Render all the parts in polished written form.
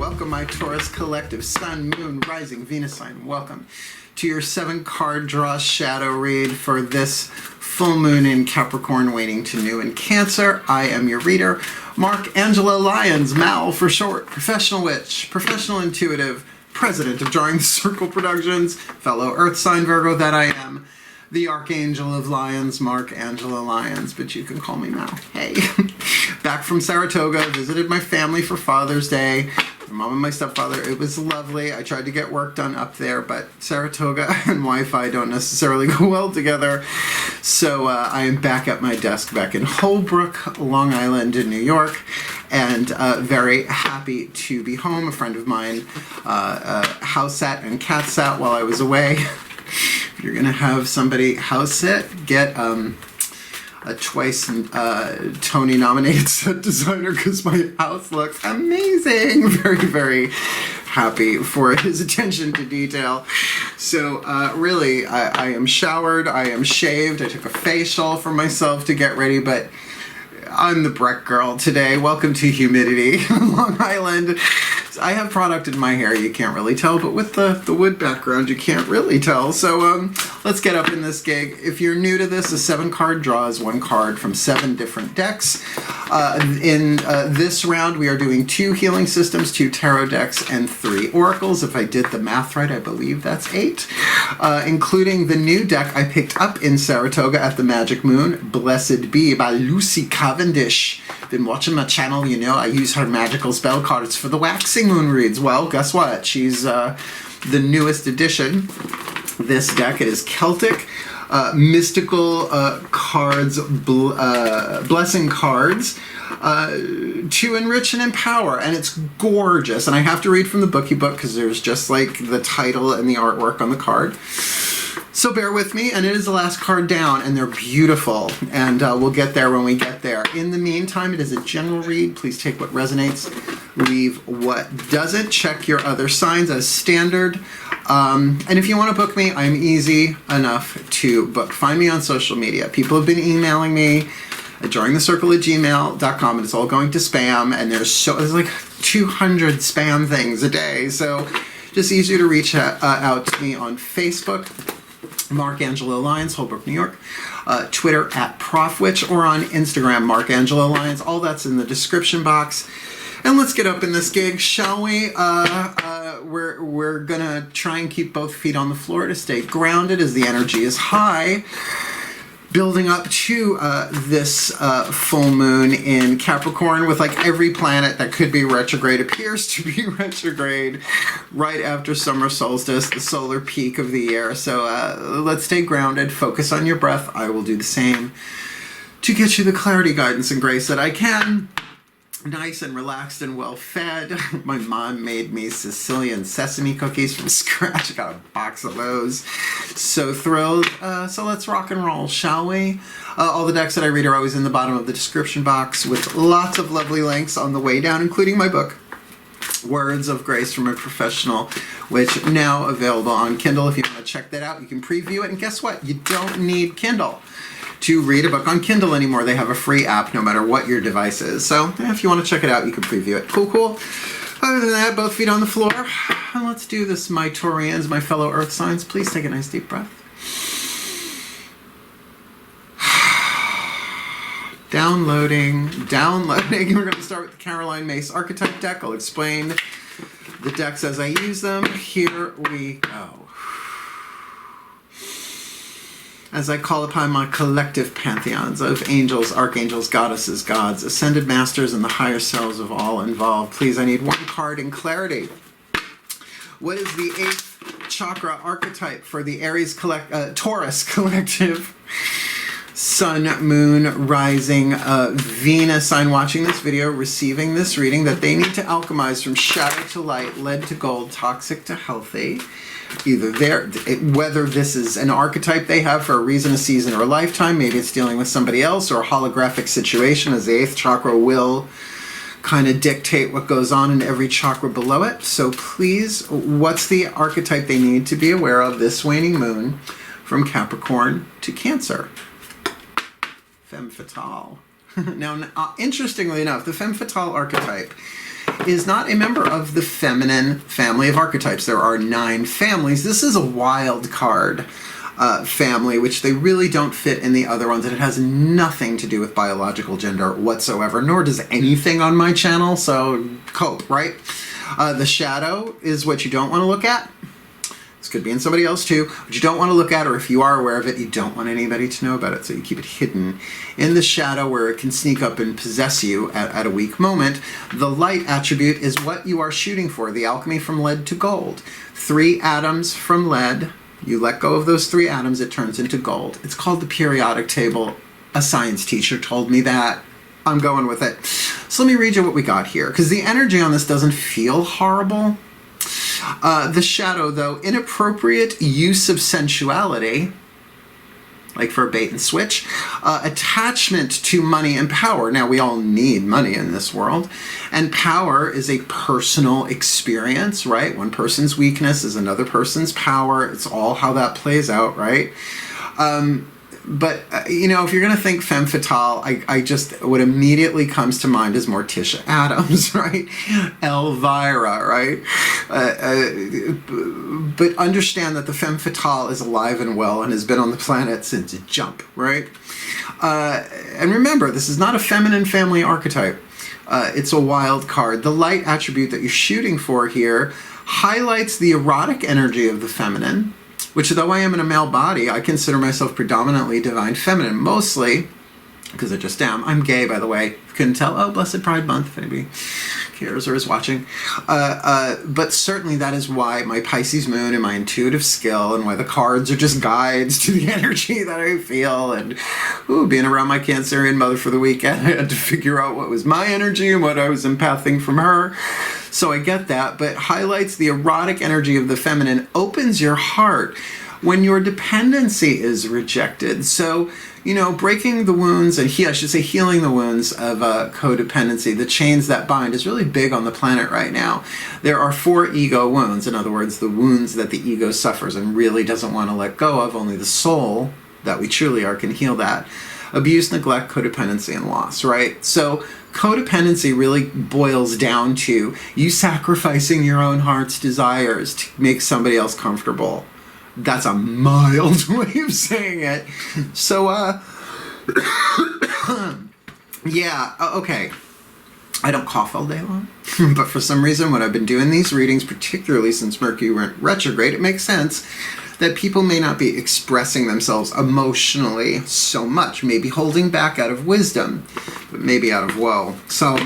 Welcome, my Taurus collective, Sun, Moon, Rising, Venus sign. Welcome to your 7-card draw shadow read for this full moon in Capricorn, waning to new in Cancer. I am your reader, Mark Angelo Lyons, Mal for short, professional witch, professional intuitive, president of Drawing the Circle Productions, fellow Earth sign Virgo that I am, the Archangel of Lyons, Mark Angelo Lyons, but you can call me Mal. Hey. Back from Saratoga, visited my family for Father's Day. My mom and my stepfather, it was lovely. I tried to get work done up there, but Saratoga and Wi-Fi don't necessarily go well together. So I am back at my desk back in Holbrook, Long Island in New York, and very happy to be home. A friend of mine house sat and cat sat while I was away. If you're going to have somebody house sit, get a twice Tony-nominated set designer because my house looks amazing. Very, very happy for his attention to detail. So really, I am showered, I am shaved, I took a facial for myself to get ready, but I'm the Breck girl today. Welcome to humidity, Long Island. I have product in my hair, you can't really tell, but with the wood background, you can't really tell. So let's get up in this gig. If you're new to this, a 7-card draw is 1 card from 7 different decks. In this round, we are doing 2 healing systems, 2 tarot decks, and 3 oracles. If I did the math right, I believe that's 8. Including the new deck I picked up in Saratoga at the Magic Moon, Blessed Be by Lucy Cavendish. Been watching my channel, you know, I use her magical spell cards for the waxing moon reads. Well, guess what? She's the newest addition. This deck, it is Celtic, mystical cards, blessing cards, to enrich and empower, and it's gorgeous. And I have to read from the bookie book because there's just like the title and the artwork on the card. So bear with me, and it is the last card down, and they're beautiful, and we'll get there when we get there. In the meantime, it is a general read. Please take what resonates, leave what doesn't. Check your other signs as standard. And if you want to book me, I'm easy enough to book. Find me on social media. People have been emailing me at drawingthecircle@gmail.com, and it's all going to spam, and there's like 200 spam things a day, so just easier to reach out to me on Facebook, Mark Angelo Lyons, Holbrook, New York, Twitter @ProfWitch, or on Instagram, Mark Angelo Lyons. All that's in the description box. And let's get up in this gig, shall we? We're gonna try and keep both feet on the floor to stay grounded as the energy is high. Building up to this full moon in Capricorn, with like every planet that could be retrograde appears to be retrograde right after summer solstice, the solar peak of the year. So let's stay grounded, focus on your breath. I will do the same to get you the clarity, guidance, and grace that I can. Nice and relaxed and well fed. My mom made me Sicilian sesame cookies from scratch. I got a box of those. So thrilled. So let's rock and roll, shall we? All the decks that I read are always in the bottom of the description box with lots of lovely links on the way down, including my book, Words of Grace from a Professional, which now available on Kindle. If you want to check that out, you can preview it. And guess what? You don't need Kindle to read a book on Kindle anymore. They have a free app no matter what your device is. So if you want to check it out, you can preview it. Cool, cool. Other than that, both feet on the floor. And let's do this, my Taurians, my fellow Earth signs. Please take a nice deep breath. Downloading. We're going to start with the Caroline Mace archetype deck. I'll explain the decks as I use them. Here we go. As I call upon my collective pantheons of angels, archangels, goddesses, gods, ascended masters, and the higher selves of all involved, please, I need 1 card in clarity. What is the 8th chakra archetype for the Taurus collective? Sun, Moon, Rising, Venus sign watching this video, receiving this reading, that they need to alchemize from shadow to light, lead to gold, toxic to healthy. Whether this is an archetype they have for a reason, a season, or a lifetime, maybe it's dealing with somebody else, or a holographic situation, as the 8th chakra will kind of dictate what goes on in every chakra below it. So please, what's the archetype they need to be aware of this waning moon from Capricorn to Cancer? Femme Fatale. Now, interestingly enough, the Femme Fatale archetype is not a member of the feminine family of archetypes. There are 9 families. This is a wild card family, which they really don't fit in the other ones, and it has nothing to do with biological gender whatsoever, nor does anything on my channel, so cope, right? The shadow is what you don't want to look at. This could be in somebody else too, but you don't want to look at, or if you are aware of it, you don't want anybody to know about it, so you keep it hidden in the shadow where it can sneak up and possess you at a weak moment. The light attribute is what you are shooting for, the alchemy from lead to gold. 3 atoms from lead. You let go of those 3 atoms, it turns into gold. It's called the periodic table. A science teacher told me that. I'm going with it. So let me read you what we got here, because the energy on this doesn't feel horrible. The shadow, though, inappropriate use of sensuality, like for a bait and switch, attachment to money and power. Now, we all need money in this world, and power is a personal experience, right? One person's weakness is another person's power. It's all how that plays out, right? But, you know, if you're going to think femme fatale, I just, what immediately comes to mind is Morticia Adams, right? Elvira, right? But understand that the femme fatale is alive and well and has been on the planet since jump, right? And remember, this is not a feminine family archetype. It's a wild card. The light attribute that you're shooting for here highlights the erotic energy of the feminine, which, though I am in a male body, I consider myself predominantly divine feminine, mostly, because I just am. I'm gay, by the way. If you couldn't tell, oh, Blessed Pride Month, if anybody cares or is watching. But certainly that is why my Pisces moon and my intuitive skill and why the cards are just guides to the energy that I feel. And being around my Cancerian mother for the weekend, I had to figure out what was my energy and what I was empathing from her. So I get that, but highlights the erotic energy of the feminine, opens your heart when your dependency is rejected. So, you know, breaking the wounds, and I should say healing the wounds of codependency, the chains that bind, is really big on the planet right now. There are 4 ego wounds, in other words, the wounds that the ego suffers and really doesn't want to let go of. Only the soul that we truly are can heal that. Abuse, neglect, codependency, and loss, right? So codependency really boils down to you sacrificing your own heart's desires to make somebody else comfortable. That's a mild way of saying it. So, yeah, okay. I don't cough all day long, but for some reason when I've been doing these readings, particularly since Mercury went retrograde, it makes sense that people may not be expressing themselves emotionally so much, maybe holding back out of wisdom, but maybe out of woe. So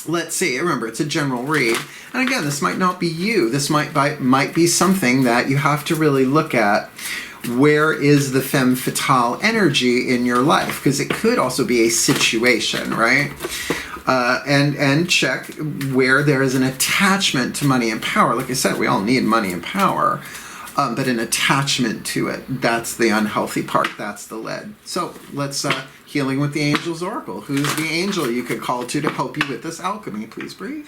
let's see. Remember, it's a general read. And again, this might not be you. This might be something that you have to really look at. Where is the femme fatale energy in your life? Because it could also be a situation, right? And check where there is an attachment to money and power. Like I said, we all need money and power. But an attachment to it, that's the unhealthy part, that's the lead. So let's, healing with the Angel's Oracle. Who's the angel you could call to help you with this alchemy? Please breathe.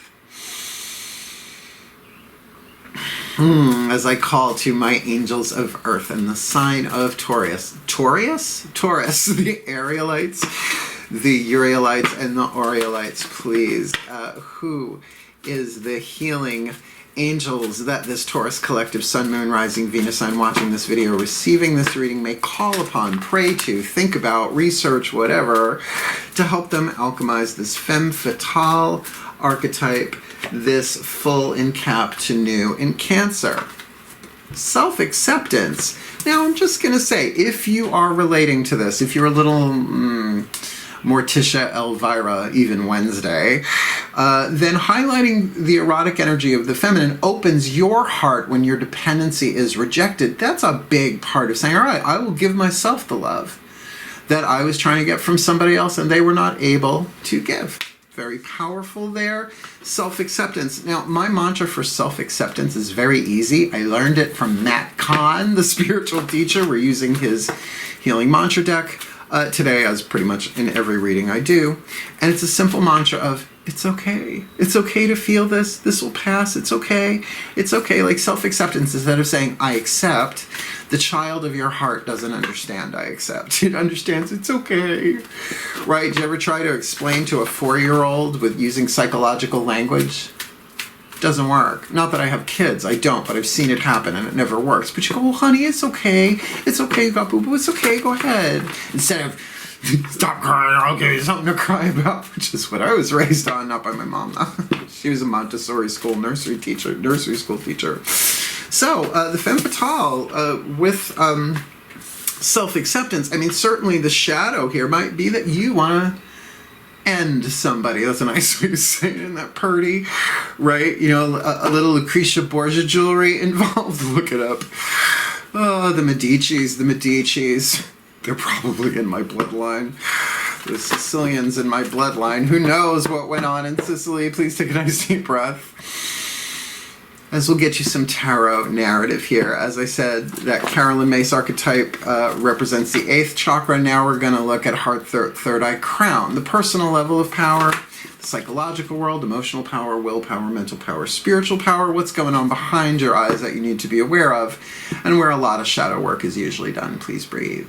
As I call to my angels of earth and the sign of Taurus. Taurus, the Arielites, the Urielites, and the Orielites, please. Who is the healing angels that this Taurus collective, Sun, Moon, Rising, Venus sign watching this video, receiving this reading may call upon, pray to, think about, research, whatever, to help them alchemize this femme fatale archetype, this full in Cap to new in Cancer. Self-acceptance. Now, I'm just going to say, if you are relating to this, if you're a little Morticia, Elvira, even Wednesday, then highlighting the erotic energy of the feminine opens your heart when your dependency is rejected. That's a big part of saying, all right, I will give myself the love that I was trying to get from somebody else and they were not able to give. Very powerful there. Self-acceptance. Now, my mantra for self-acceptance is very easy. I learned it from Matt Kahn, the spiritual teacher. We're using his healing mantra deck. today, as pretty much in every reading I do. And it's a simple mantra of, it's okay. It's okay to feel this. This will pass. It's okay. It's okay. Like self-acceptance, instead of saying, I accept, the child of your heart doesn't understand I accept. It understands it's okay. Right? Do you ever try to explain to a 4-year-old with using psychological language? Doesn't work. Not that I have kids, I don't, but I've seen it happen and it never works. But you go, oh honey, it's okay. It's okay, you got boo-boo, it's okay, go ahead. Instead of, stop crying, I'll give you something to cry about, which is what I was raised on, not by my mom. She was a Montessori school nursery school teacher. So, the Femme Fatale, with self-acceptance, I mean, certainly the shadow here might be that you want to end somebody. That's a nice way to say it, isn't that pretty? Right? You know, a little Lucretia Borgia jewelry involved. Look it up. Oh, the Medicis. They're probably in my bloodline. The Sicilians in my bloodline. Who knows what went on in Sicily? Please take a nice deep breath. As we'll get you some tarot narrative here. As I said, that Carolyn Mace archetype represents the 8th chakra. Now we're going to look at heart, third eye, crown. The personal level of power, the psychological world, emotional power, willpower, mental power, spiritual power. What's going on behind your eyes that you need to be aware of, and where a lot of shadow work is usually done. Please breathe.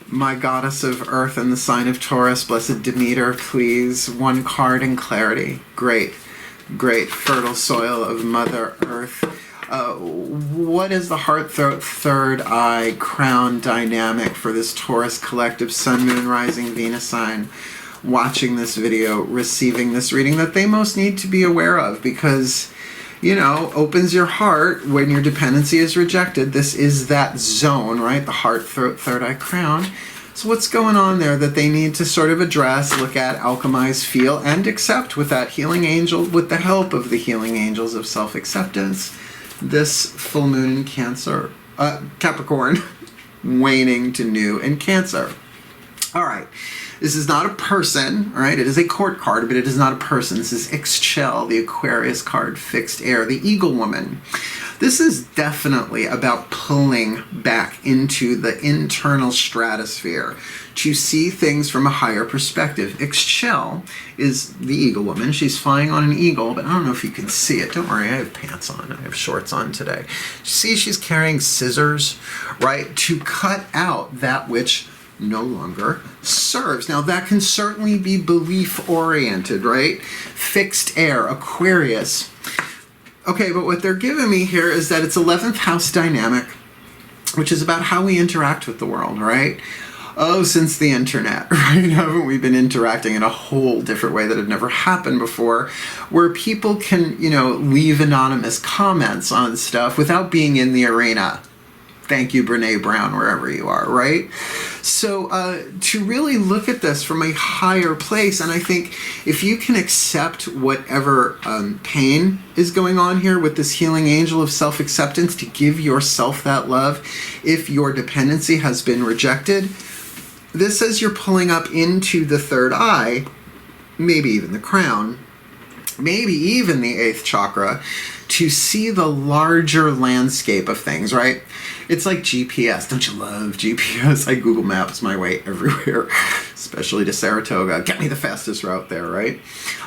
My goddess of earth and the sign of Taurus, blessed Demeter, please. One card in clarity. Great, great. Fertile soil of Mother Earth. What is the heart, third eye, crown dynamic for this Taurus collective, Sun, Moon, Rising, Venus sign, watching this video, receiving this reading that they most need to be aware of? Because, you know, opens your heart when your dependency is rejected. This is that zone, right? The heart, third eye, crown. So what's going on there that they need to sort of address, look at, alchemize, feel, and accept with that healing angel, with the help of the healing angels of self-acceptance. This full moon in Cancer, Capricorn, waning to new in Cancer. All right. This is not a person, right? It is a court card, but it is not a person. This is Ixchel, the Aquarius card, fixed air, the Eagle woman. This is definitely about pulling back into the internal stratosphere to see things from a higher perspective. Ixchel is the Eagle woman. She's flying on an eagle, but I don't know if you can see it. Don't worry, I have pants on. I have shorts on today. See, she's carrying scissors, right, to cut out that which no longer serves. Now that can certainly be belief oriented, right? Fixed air, Aquarius. Okay, but what they're giving me here is that it's 11th house dynamic, which is about how we interact with the world, right? Oh, since the internet, right? Haven't we been interacting in a whole different way that had never happened before, where people can, you know, leave anonymous comments on stuff without being in the arena. Thank you, Brene Brown, wherever you are, right? So to really look at this from a higher place, and I think if you can accept whatever pain is going on here with this healing angel of self-acceptance, to give yourself that love, if your dependency has been rejected, this says you're pulling up into the third eye, maybe even the crown, maybe even the 8th chakra, to see the larger landscape of things, right? It's like GPS. Don't you love GPS? I Google Maps my way everywhere, especially to Saratoga. Get me the fastest route there, right?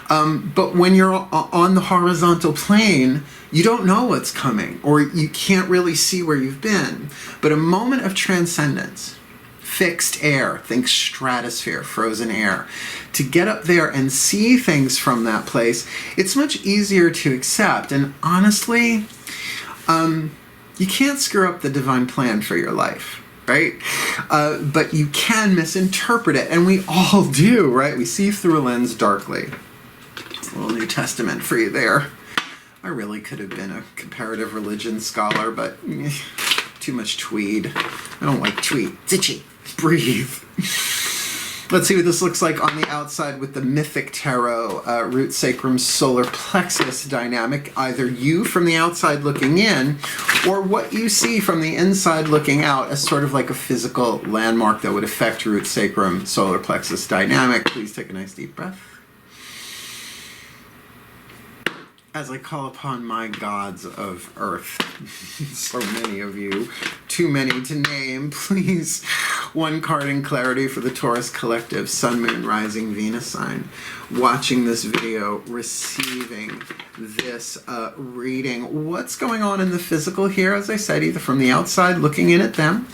But when you're on the horizontal plane, you don't know what's coming, or you can't really see where you've been. But a moment of transcendence, fixed air, think stratosphere, frozen air, to get up there and see things from that place, it's much easier to accept. And honestly, you can't screw up the divine plan for your life, right? But you can misinterpret it, and we all do, right? We see through a lens darkly. A little New Testament for you there. I really could have been a comparative religion scholar, but too much tweed. I don't like tweed. It's itchy. Breathe. Let's see what this looks like on the outside with the Mythic Tarot, root sacrum solar plexus dynamic. Either you from the outside looking in, or what you see from the inside looking out as sort of like a physical landmark that would affect root sacrum solar plexus dynamic. Please take a nice deep breath. as I call upon my gods of earth, so many of you, too many to name, please, one card in clarity for the Taurus collective, Sun, Moon, Rising, Venus sign, watching this video, receiving this reading. What's going on in the physical here, as I said, either from the outside looking in at them,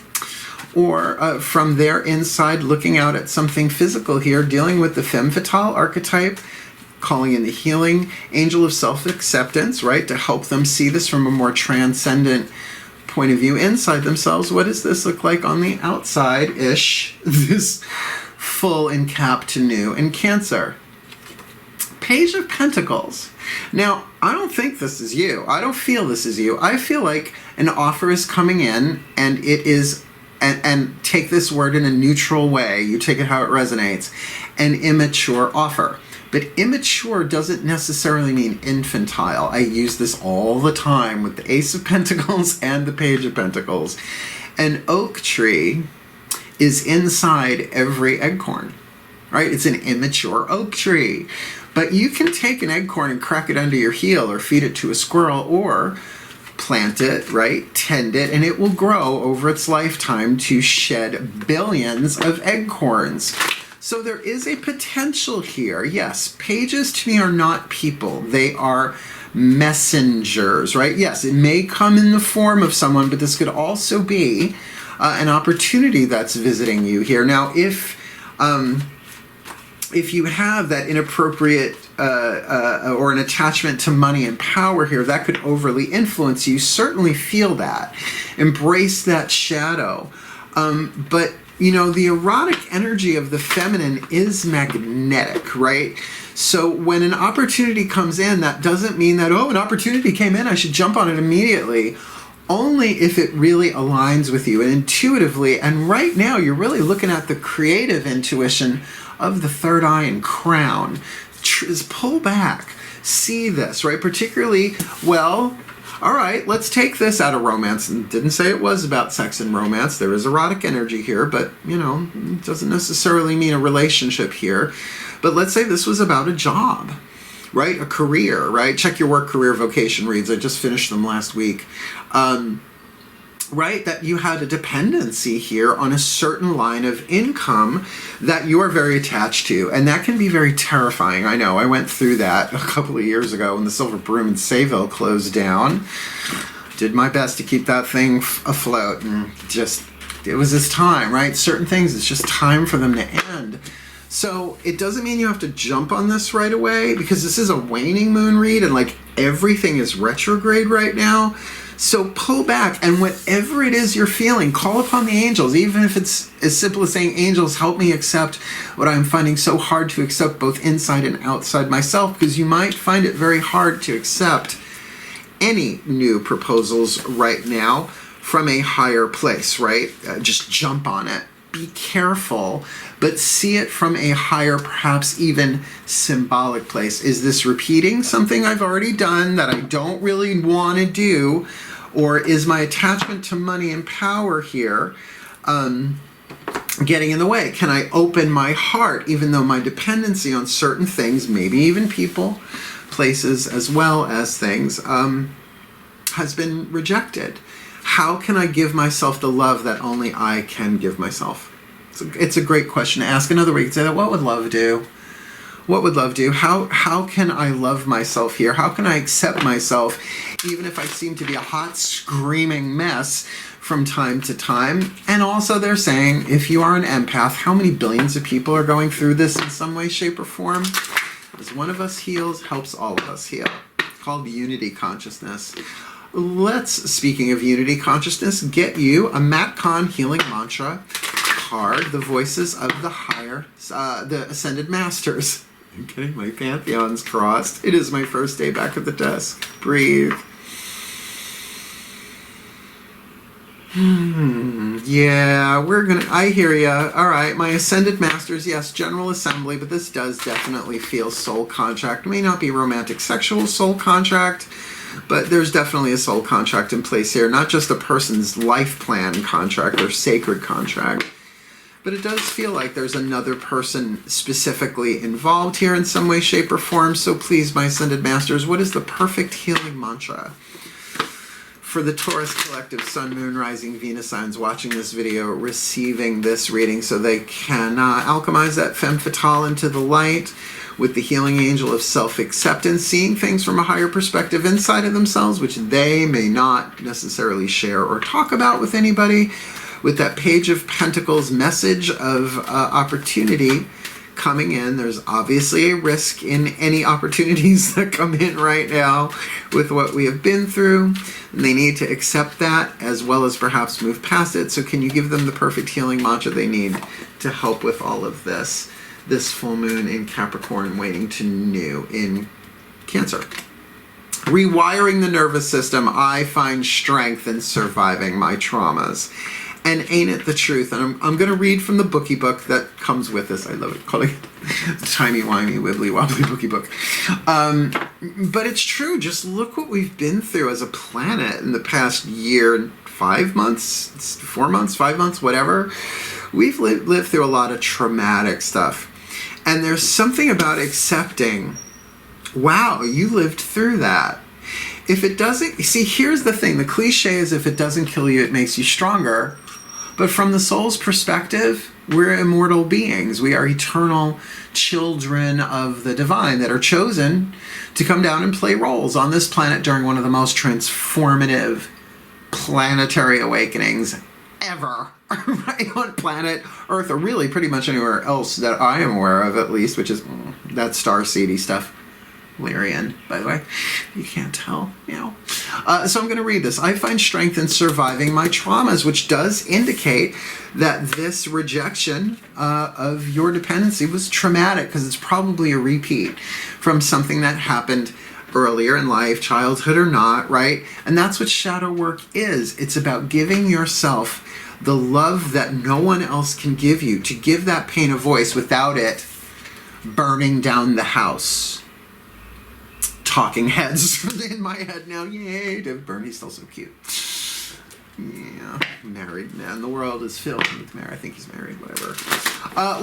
or from their inside looking out at something physical here, dealing with the Femme Fatale archetype, calling in the healing angel of self-acceptance, right, to help them see this from a more transcendent point of view inside themselves. What does this look like on the outside-ish, this full and cap to new in Cancer? Page of Pentacles. Now, I don't think this is you. I don't feel this is you. I feel like an offer is coming in, and it is, and take this word in a neutral way, you take it how it resonates, an immature offer. But immature doesn't necessarily mean infantile. I use this all the time with the Ace of Pentacles and the Page of Pentacles. An oak tree is inside every acorn, right? It's an immature oak tree. But you can take an acorn and crack it under your heel, or feed it to a squirrel, or plant it, right? Tend it, and it will grow over its lifetime to shed billions of acorns. So there is a potential here. Yes, pages to me are not people. They are messengers, right? Yes, it may come in the form of someone, but this could also be an opportunity that's visiting you here. Now, if you have that inappropriate or an attachment to money and power here, that could overly influence you. Certainly feel that. Embrace that shadow. But you know, the erotic energy of the feminine is magnetic, right? So when an opportunity comes in, that doesn't mean that, oh, an opportunity came in, I should jump on it immediately. Only if it really aligns with you and intuitively. And right now, you're really looking at the creative intuition of the third eye and crown. Is pull back. See this, right? Particularly, well, all right, let's take this out of romance. And didn't say it was about sex and romance. There is erotic energy here, but, you know, it doesn't necessarily mean a relationship here. But let's say this was about a job, right? A career, right? Check your work, career, vocation reads. I just finished them last week. Right? That you had a dependency here on a certain line of income that you are very attached to. And that can be very terrifying. I know. I went through that a couple of years ago when the Silver Broom in Sayville closed down. Did my best to keep that thing afloat. And just, it was this time, right? Certain things, it's just time for them to end. So it doesn't mean you have to jump on this right away, because this is a waning moon read and like everything is retrograde right now. So pull back, and whatever it is you're feeling, call upon the angels, even if it's as simple as saying, angels, help me accept what I'm finding so hard to accept both inside and outside myself, because you might find it very hard to accept any new proposals right now from a higher place, right? Just jump on it. Be careful, but see it from a higher, perhaps even symbolic place. Is this repeating something I've already done that I don't really want to do? Or is my attachment to money and power here getting in the way? Can I open my heart, even though my dependency on certain things, maybe even people, places, as well as things, has been rejected? How can I give myself the love that only I can give myself? It's a great question to ask. Another way you could say that, what would love do? What would love do? How can I love myself here? How can I accept myself, even if I seem to be a hot, screaming mess from time to time? And also they're saying, if you are an empath, how many billions of people are going through this in some way, shape, or form? As one of us heals, helps all of us heal. It's called unity consciousness. Let's, speaking of unity consciousness, get you a Matt Kahn healing mantra card, the voices of the higher, the ascended masters. I'm getting my pantheons crossed. It is my first day back at the desk. Breathe. Yeah, I hear ya. All right, my ascended masters, yes, General Assembly, but this does definitely feel soul contract. It may not be romantic, sexual soul contract, but there's definitely a soul contract in place here, not just a person's life plan contract or sacred contract. but it does feel like there's another person specifically involved here in some way, shape, or form. So please, my Ascended Masters, what is the perfect healing mantra for the Taurus collective, Sun, Moon, Rising, Venus signs watching this video, receiving this reading so they can alchemize that Femme Fatale into the light with the healing angel of self-acceptance, seeing things from a higher perspective inside of themselves, which they may not necessarily share or talk about with anybody, with that Page of Pentacles message of opportunity coming in. There's obviously a risk in any opportunities that come in right now with what we have been through, and they need to accept that as well as perhaps move past it. So can you give them the perfect healing mantra they need to help with all of this? This full moon in Capricorn, waning to new in Cancer. Rewiring the nervous system, I find strength in surviving my traumas. And ain't it the truth? And I'm going to read from the bookie book that comes with this. I love it, calling it timey-wimey, wibbly-wobbly bookie book. But it's true. Just look what we've been through as a planet in the past year, 5 months, 4 months, 5 months, whatever. We've lived through a lot of traumatic stuff. And there's something about accepting, wow, you lived through that. If it doesn't, see, here's the thing. The cliche is if it doesn't kill you, it makes you stronger. But from the soul's perspective, we're immortal beings. We are eternal children of the divine that are chosen to come down and play roles on this planet during one of the most transformative planetary awakenings ever, right, on planet Earth, or really pretty much anywhere else that I am aware of, at least, which is that star-seedy stuff. Lyrian, by the way. You can't tell, you know. So I'm going to read this. I find strength in surviving my traumas, which does indicate that this rejection of your dependency was traumatic, because it's probably a repeat from something that happened earlier in life, childhood or not, right? And that's what shadow work is. It's about giving yourself the love that no one else can give you, to give that pain a voice without it burning down the house. Talking heads in my head now. Yay, David Byrne, he's still so cute. Yeah, married man. The world is filled with married. I think he's married, whatever.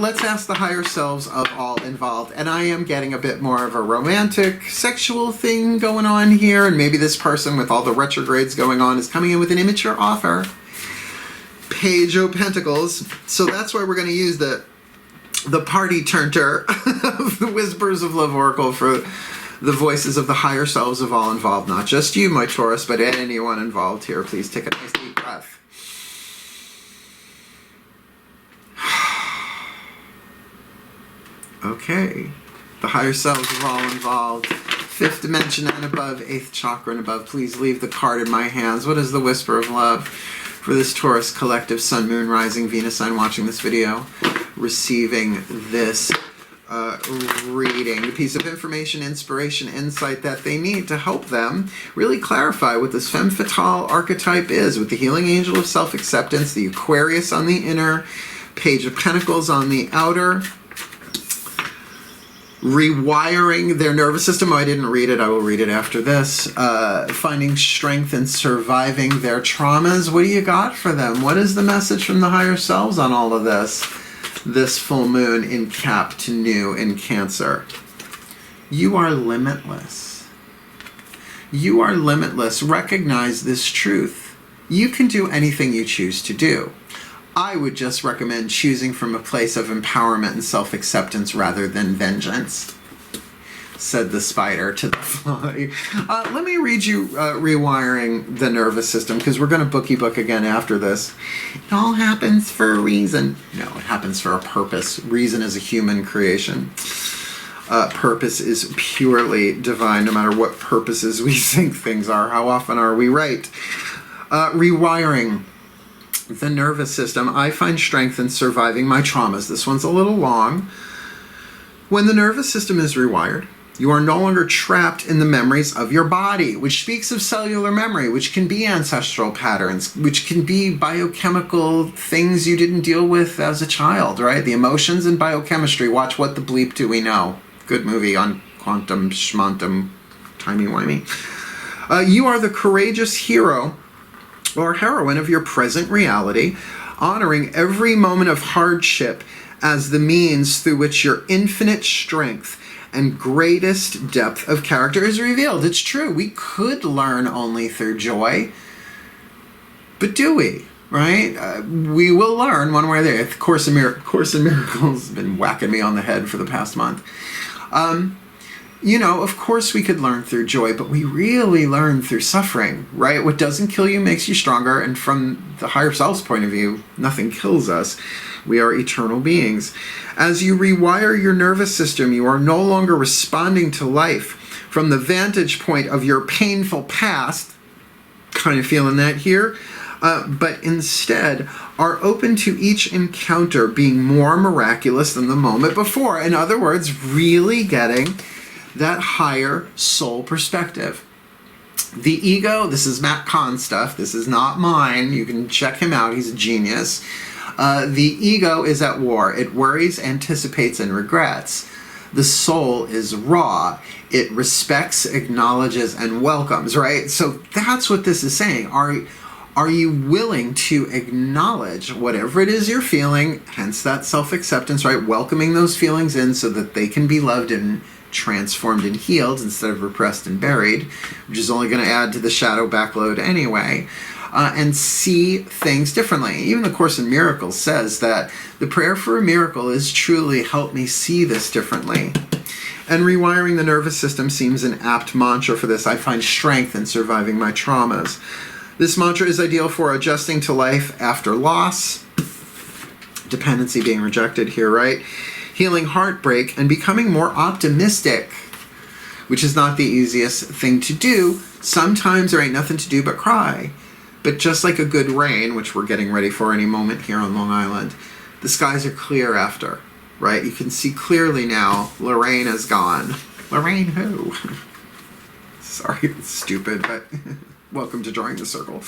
Let's ask the higher selves of all involved. And I am getting a bit more of a romantic, sexual thing going on here. And maybe this person with all the retrogrades going on is coming in with an immature offer. Page of Pentacles. So that's why we're going to use the party turner of the Whispers of Love Oracle for the voices of the higher selves of all involved. Not just you, my Taurus, but anyone involved here. Please take a nice deep breath. Okay. The higher selves of all involved. 5th dimension and above, 8th chakra and above. Please leave the card in my hands. What is the whisper of love for this Taurus collective, Sun, Moon, Rising, Venus sign watching this video, receiving this reading, the piece of information, inspiration, insight that they need to help them really clarify what this Femme Fatale archetype is, with the healing angel of self-acceptance, the Aquarius on the inner, Page of Pentacles on the outer, rewiring their nervous system. Oh, I didn't read it. I will read it after this. Finding strength in surviving their traumas. What do you got for them? What is the message from the higher selves on all of this? This full moon in Cap to new in Cancer. You are limitless. You are limitless. Recognize this truth. You can do anything you choose to do. I would just recommend choosing from a place of empowerment and self-acceptance rather than vengeance, said the spider to the fly. Let me read you Rewiring the Nervous System, because we're going to bookie book again after this. It all happens for a reason. No, it happens for a purpose. Reason is a human creation. Purpose is purely divine, no matter what purposes we think things are. How often are we right? Rewiring the nervous system. I find strength in surviving my traumas. This one's a little long. When the nervous system is rewired, you are no longer trapped in the memories of your body, which speaks of cellular memory, which can be ancestral patterns, which can be biochemical things you didn't deal with as a child, right? The emotions and biochemistry. Watch What the Bleep Do We Know? Good movie on quantum schmontum, timey-wimey. You are the courageous hero or heroine of your present reality. honoring every moment of hardship as the means through which your infinite strength and greatest depth of character is revealed. It's true, we could learn only through joy, but do we? Right? We will learn one way or the other. Course in Miracles has been whacking me on the head for the past month. You know, of course we could learn through joy, but we really learn through suffering, right? What doesn't kill you makes you stronger, and from the higher self's point of view, nothing kills us. We are eternal beings. As you rewire your nervous system, you are no longer responding to life from the vantage point of your painful past, kind of feeling that here, but instead are open to each encounter being more miraculous than the moment before. In other words, really getting that higher soul perspective. The ego, this is Matt Kahn stuff, this is not mine, you can check him out, he's a genius. The ego is at war. It worries, anticipates, and regrets. The soul is raw. It respects, acknowledges, and welcomes, right? So that's what this is saying. Are you willing to acknowledge whatever it is you're feeling, hence that self-acceptance, right? Welcoming those feelings in so that they can be loved and transformed and healed instead of repressed and buried, which is only going to add to the shadow backload anyway, and see things differently. Even the Course in Miracles says that the prayer for a miracle is truly help me see this differently. And rewiring the nervous system seems an apt mantra for this. I find strength in surviving my traumas. This mantra is ideal for adjusting to life after loss, dependency being rejected here, right? Healing heartbreak and becoming more optimistic, which is not the easiest thing to do. Sometimes there ain't nothing to do but cry. But just like a good rain, which we're getting ready for any moment here on Long Island, the skies are clear after, right? You can see clearly now, Lorraine is gone. Lorraine who? Sorry, it's stupid, but welcome to Drawing the Circle.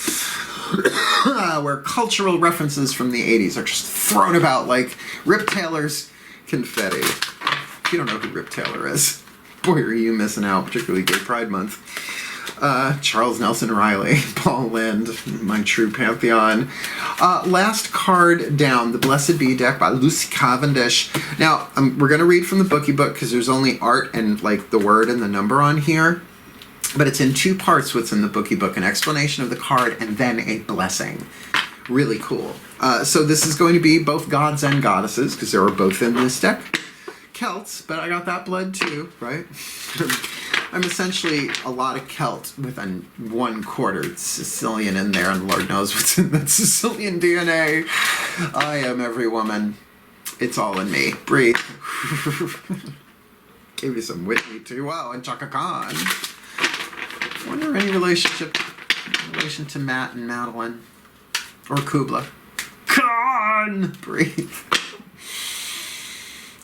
Where cultural references from the 80s are just thrown about like Rip Taylor's confetti. If you don't know who Rip Taylor is, boy are you missing out, particularly Gay Pride Month. Charles Nelson Riley, Paul Lind, my true pantheon. Last card down, the Blessed Bee deck by Lucy Cavendish. Now, we're going to read from the bookie book because there's only art and like the word and the number on here. But it's in two parts what's in the bookie book, an explanation of the card and then a blessing. Really cool. So this is going to be both gods and goddesses because they are both in this deck. Celts, but I got that blood too, right? I'm essentially a lot of Celt with a 1/4 Sicilian in there, and Lord knows what's in that Sicilian DNA. I am every woman. It's all in me. Breathe. Gave you some Whitney too. Wow, and Chaka Khan. Wonder any relation to Matt and Madeline. Or Kubla. Khan! Breathe.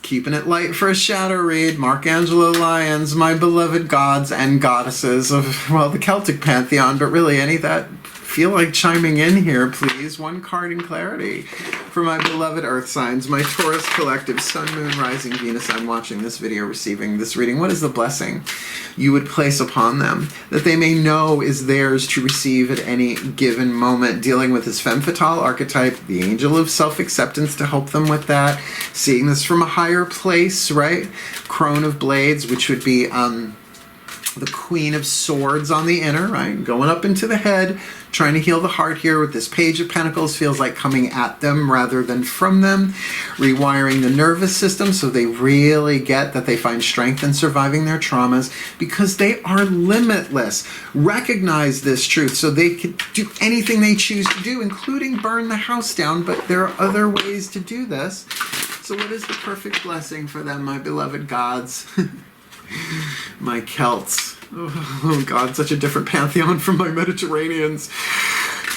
Keeping it light for a shadow read, Mark Angelo, Lyons, my beloved gods and goddesses of, well, the Celtic pantheon, but really any that feel like chiming in here, please. One card in clarity for my beloved earth signs, my Taurus collective, Sun, Moon, Rising, Venus. I'm watching this video, receiving this reading. What is the blessing you would place upon them that they may know is theirs to receive at any given moment? Dealing with this Femme Fatale archetype, the angel of self-acceptance to help them with that. Seeing this from a higher place, right? Crone of Blades, which would be the Queen of Swords on the inner, right? Going up into the head, trying to heal the heart here with this Page of Pentacles, feels like coming at them rather than from them. Rewiring the nervous system so they really get that they find strength in surviving their traumas because they are limitless. Recognize this truth so they can do anything they choose to do, including burn the house down, but there are other ways to do this. So what is the perfect blessing for them, my beloved gods? My Celts. Oh God, such a different pantheon from my Mediterraneans.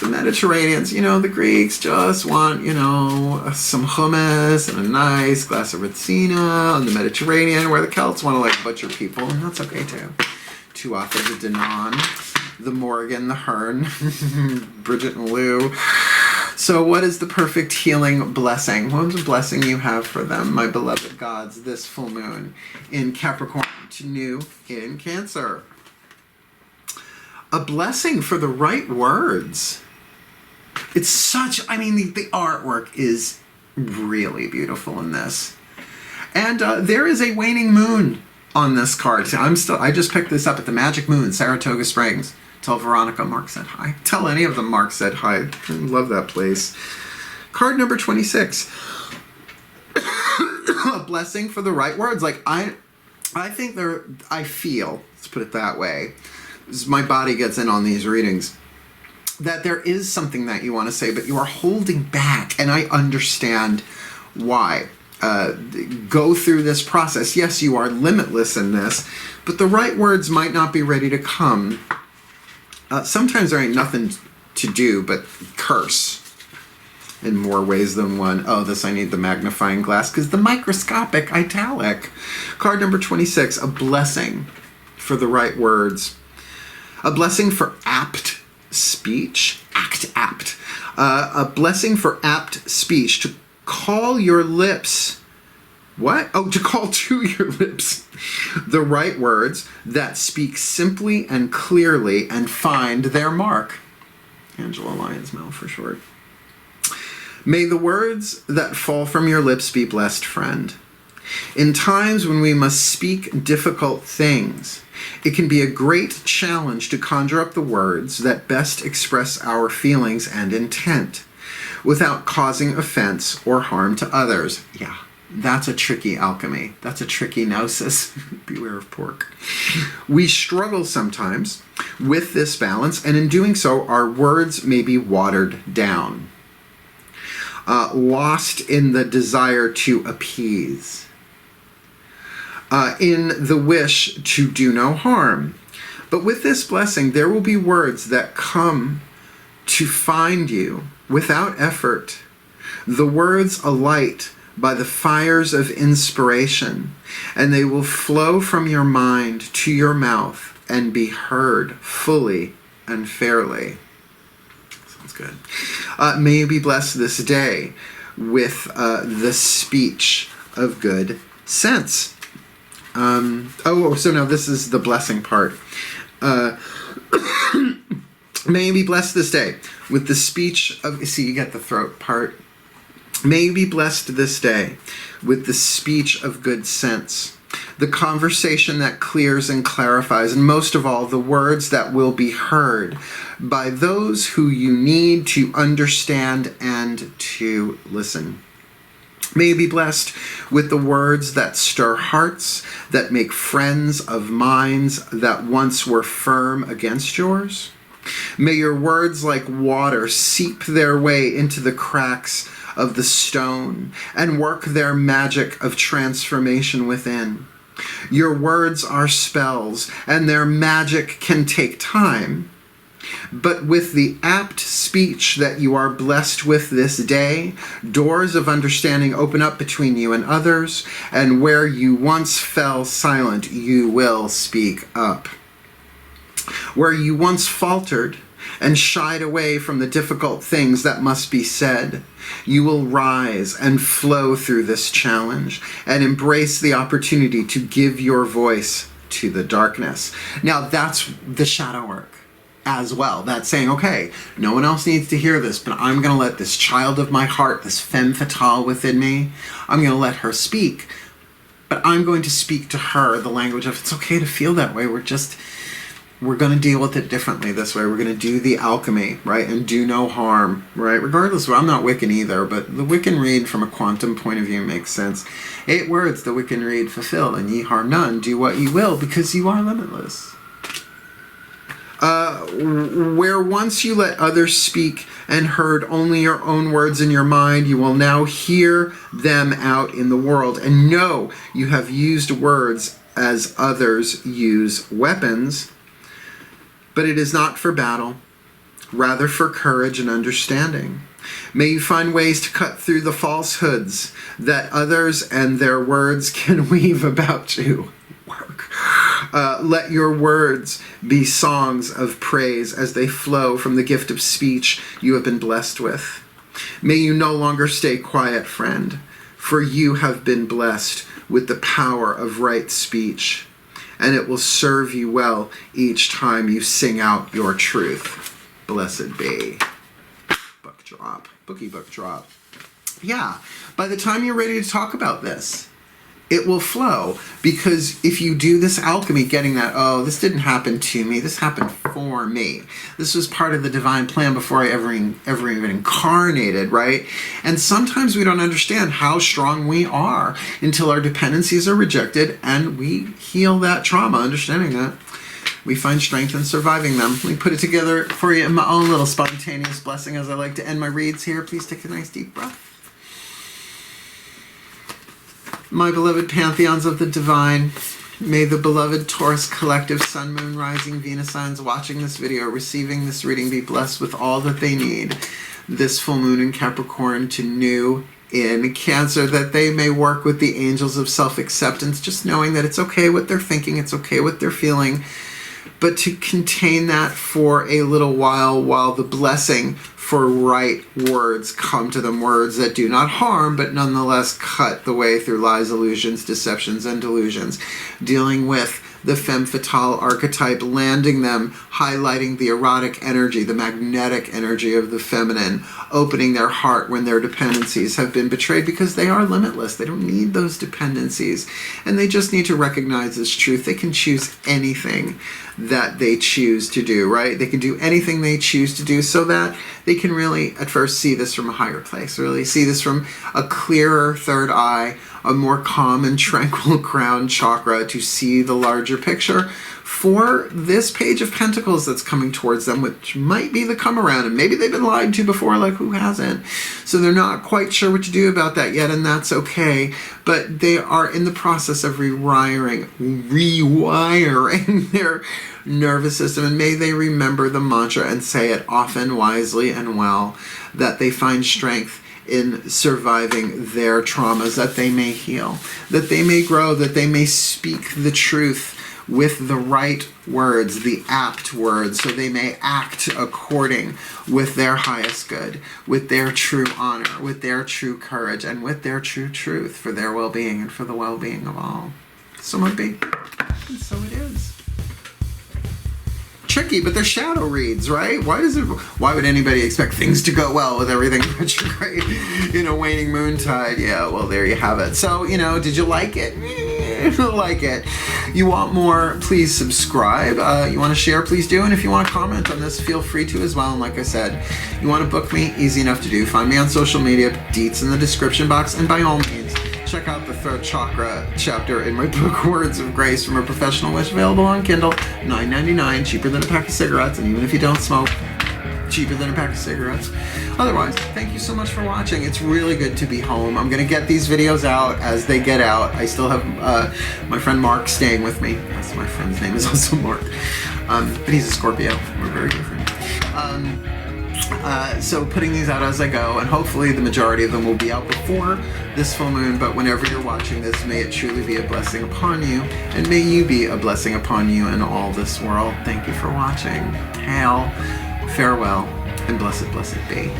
The Mediterraneans, you know, the Greeks just want, you know, some hummus and a nice glass of Retsina on the Mediterranean, where the Celts want to like butcher people, and that's okay too. Too often the Denon, the Morgan, the Hearn, Bridget and Lou. So what is the perfect healing blessing? What is the blessing you have for them, my beloved gods, this full moon in Capricorn to new in Cancer? A blessing for the right words. It's such, I mean, the artwork is really beautiful in this. And there is a waning moon on this card. I just picked this up at the Magic Moon, Saratoga Springs. Tell Veronica Mark said hi. Tell any of them Mark said hi. I love that place. Card number 26. A blessing for the right words. Like, I think I feel, let's put it that way, as my body gets in on these readings, that there is something that you want to say, but you are holding back, and I understand why. Go through this process. Yes, you are limitless in this, but the right words might not be ready to come. Sometimes there ain't nothing to do but curse in more ways than one. Oh, this I need the magnifying glass because the microscopic italic. Card number 26, a blessing for the right words. A blessing for apt speech. Apt. A blessing for apt speech. To call your lips. What? Oh, to call to your lips the right words that speak simply and clearly and find their mark. Angelo, Lyons, for short. May the words that fall from your lips be blessed, friend. In times when we must speak difficult things, it can be a great challenge to conjure up the words that best express our feelings and intent without causing offense or harm to others. Yeah, that's a tricky alchemy. That's a tricky gnosis. Beware of pork. We struggle sometimes with this balance, and in doing so, our words may be watered down. Lost in the desire to appease, in the wish to do no harm. But with this blessing, there will be words that come to find you without effort, the words alight by the fires of inspiration, and they will flow from your mind to your mouth and be heard fully and fairly. Good. May you be blessed this day with the speech of good sense. So now this is the blessing part. May you be blessed this day with the speech of, see, you get the throat part. May you be blessed this day with the speech of good sense, the conversation that clears and clarifies, and most of all, the words that will be heard by those who you need to understand and to listen. May you be blessed with the words that stir hearts, that make friends of minds that once were firm against yours. May your words like water seep their way into the cracks of the stone and work their magic of transformation within. Your words are spells, and their magic can take time. But with the apt speech that you are blessed with this day, doors of understanding open up between you and others, and where you once fell silent, you will speak up. Where you once faltered and shied away from the difficult things that must be said, you will rise and flow through this challenge and embrace the opportunity to give your voice to the darkness. Now that's the shadow work as well. That's saying, okay, no one else needs to hear this, but I'm going to let this child of my heart, this femme fatale within me, I'm going to let her speak. But I'm going to speak to her the language of, it's okay to feel that way. We're going to deal with it differently this way. We're going to do the alchemy, right? And do no harm, right? Regardless, I'm not Wiccan either, but the Wiccan read from a quantum point of view makes sense. 8 words the Wiccan read fulfill, and ye harm none. Do what ye will, because you are limitless. Where once you let others speak and heard only your own words in your mind, you will now hear them out in the world and know you have used words as others use weapons. But it is not for battle, rather for courage and understanding. May you find ways to cut through the falsehoods that others and their words can weave about you. Let your words be songs of praise as they flow from the gift of speech you have been blessed with. May you no longer stay quiet, friend, for you have been blessed with the power of right speech, and it will serve you well each time you sing out your truth. Blessed be. Buck drop. Bookie book drop. Yeah, by the time you're ready to talk about this, it will flow, because if you do this alchemy, getting that, oh, this didn't happen to me, this happened for me. This was part of the divine plan before I ever even incarnated, right? And sometimes we don't understand how strong we are until our dependencies are rejected and we heal that trauma. Understanding that, we find strength in surviving them. Let me put it together for you in my own little spontaneous blessing as I like to end my reads here. Please take a nice deep breath. My beloved pantheons of the divine, may the beloved Taurus collective, sun, moon, rising, Venus signs watching this video, receiving this reading, be blessed with all that they need this full moon in Capricorn to new in Cancer, that they may work with the angels of self-acceptance, just knowing that it's okay what they're thinking, it's okay what they're feeling, but to contain that for a little while the blessing for right words come to them, words that do not harm, but nonetheless cut the way through lies, illusions, deceptions, and delusions. Dealing with the femme fatale archetype, landing them, highlighting the erotic energy, the magnetic energy of the feminine, opening their heart when their dependencies have been betrayed, because they are limitless. They don't need those dependencies. And they just need to recognize this truth. They can choose anything that they choose to do, right? They can do anything they choose to do, so that they can really at first see this from a higher place, really see this from a clearer third eye, a more calm and tranquil crown chakra, to see the larger picture for this Page of Pentacles that's coming towards them, which might be the come around, and maybe they've been lied to before, like who hasn't? So they're not quite sure what to do about that yet, and that's okay, but they are in the process of rewiring their nervous system, and may they remember the mantra and say it often, wisely, and well, that they find strength in surviving their traumas, that they may heal, that they may grow, that they may speak the truth with the right words, the apt words, so they may act according with their highest good, with their true honor, with their true courage, and with their true truth for their well-being and for the well-being of all. So might be, and so it is. Tricky, but they're shadow reads, right? Why would anybody expect things to go well with everything retrograde in a waning moon tide? Yeah, well, there you have it. So, did you like it? Like it. You want more, please subscribe. You want to share, please do. And if you want to comment on this, feel free to as well. And like I said, you want to book me, easy enough to do. Find me on social media, deets in the description box, and by all means, check out the third chakra chapter in my book, Words of Grace from a Professional Wish, available on Kindle, $9.99, cheaper than a pack of cigarettes, and even if you don't smoke, cheaper than a pack of cigarettes. Otherwise, thank you so much for watching. It's really good to be home. I'm going to get these videos out as they get out. I still have my friend Mark staying with me. That's my friend's name is also Mark. But he's a Scorpio. We're very different. So putting these out as I go, and hopefully the majority of them will be out before this full moon, but whenever you're watching this, may it truly be a blessing upon you, and may you be a blessing upon you and all this world. Thank you for watching. Hail, farewell, and blessed, blessed be.